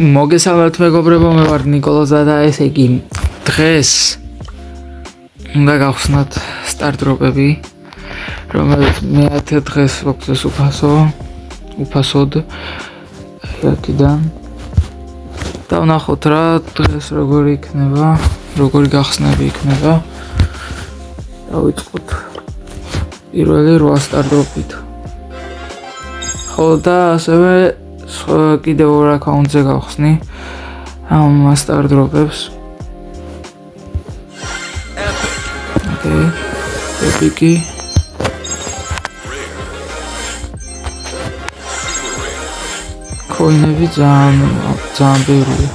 მოგესალმებით მეგობრებო, მე ვარ ნიკოლოზა და ესე იგი დღეს უნდა გავხსნათ სტარტ-დროპები, რომელიც მე-10 დღეს მოგწეს უფასოდ აქედან და ვნახოთ რა დღეს როგორი იქნება, როგორი გახსნები იქნება. დავიწყოთ პირველი 8 სტარტ-დროპით. ხო და ასევე კიდევ ორ აკაუნტზე გავხსნი ამ სტარტ-დროპებს. Okay, ეპიკი. კოინები ძალიან ბევრია.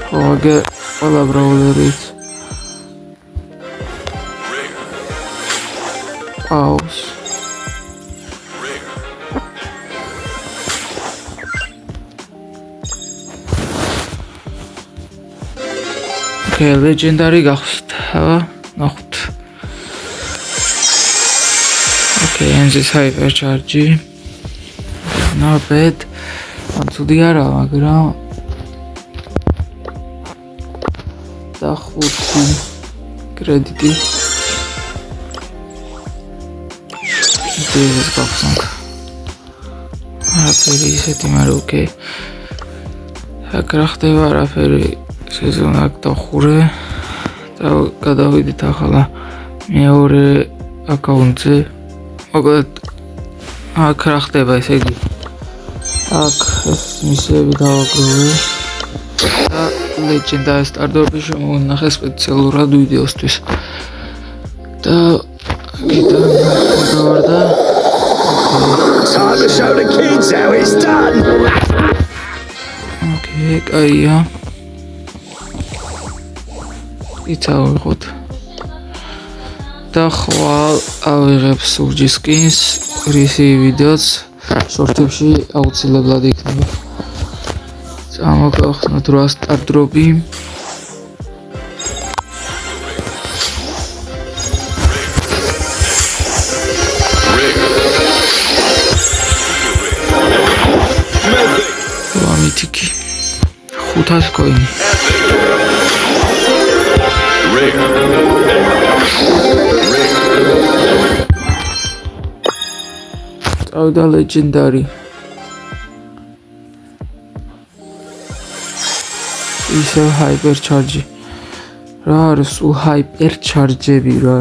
ხო, აგერ ყველა ბრაულერით. აუს. Okay, legendary გახსნით. ნახოთ. Okay, Enzy's hypercharge. Not bad. Անցուդի արա, მაგრამ და 5 კრედიტი. ეს გახსნით. არაფერი ისეთი, მაგრამ okay. აქ რა ხდება, არაფერი სეზონა დახურე და გადავიდით ახლა მეორე აკაუნტზე. მოკლედ აქ რა ხდება, ესე იგი აქ ეს მისიები დავაგროვე და legendary სტარტ-დროპი შემოვინახე სპეციალურად ვიდეოსთვის და კიდევ გავარდა Time to show the kids how it's done. Okay, კაია. იცავიღოთ და ხვალ ავიღებ სურჯი სკინს რისი ვიდეოც შორტებში აუცილებლად იქნება. წამოგახსნათ 8 სტარტ-დროპი. მითიკი 500 კოინი. Auda legendary. Isă hypercharge. Rar su hypercharge-ები რა.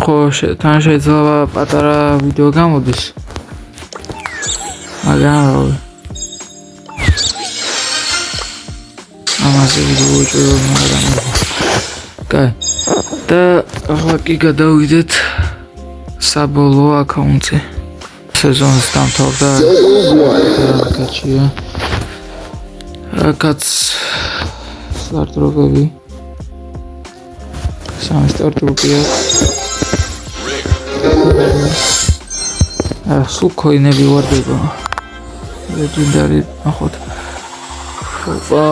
ხო, თან შეიძლება პატარა ვიდეო გამოდის. მაგრამ ამაზე ვიდეო ვუჭირო, მაგრამ კაი. და ახლა კი გადავიდეთ საბოლოო აკაუნტზე. სეზონს დამთავრდა. კაჩია. კაც სტარტ-დროპები. სამი სტარტ-დროპია. სულ კოინები ვარდება. legendary ნახოთ. ოპა.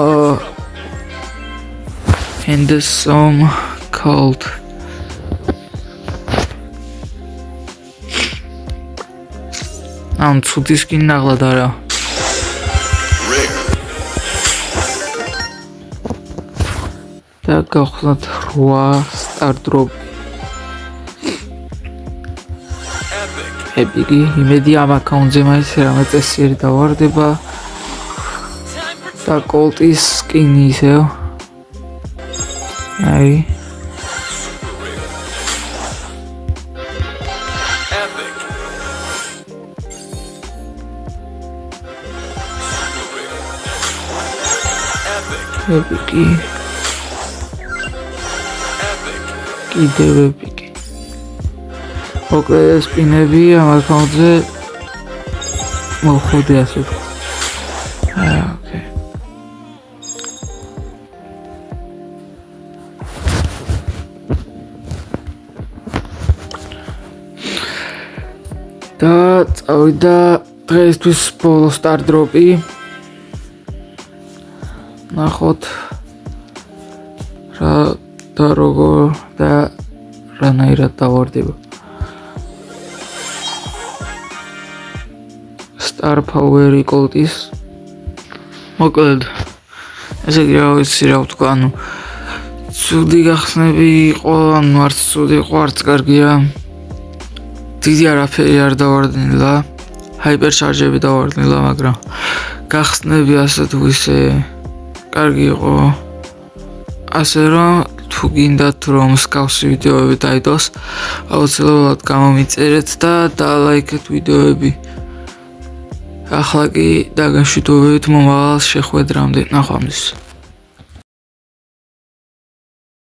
Henderson called ამ ცუდი სკინი ნაღლად არა. და გავხსნათ 8 სტარტ-დროპი. ეპიკი, იმედი ამ აკაუნტზე მაინც რამე წესიერი დავარდება. და კოლტის სკინი ისევ. აი ეპიკი კიდევ ეპიკი. მოკლედ სპინები ამ აკაუნტზე მოხდე ასე. Okay. და წავიდა დღესთვის ბოლო სტარტ-დროპი. ნახოთ რა და როგორ და რანაირად დავარდება. Star Power Equalities. მოკლედ ესე იგი რა ვიცი რა ვთქვა, ანუ ცუდი გახსნები იყო, ანუ არც ცუდი იყო, არც კარგია. დიდი არაფერი არ დავარდნილა. Hypercharge-ები დავარდნილა, მაგრამ გახსნები ასე თუ ისე კარგი იყო. ასე რომ თუ გინდათ რომ მსგავსი ვიდეოები დაიდოს, აუცილებლად გამომიწერეთ და დალაიქეთ ვიდეოები. ახლა კი დაგაშვიდობებით მომავალ შეხვედრამდე. ნახვამდის.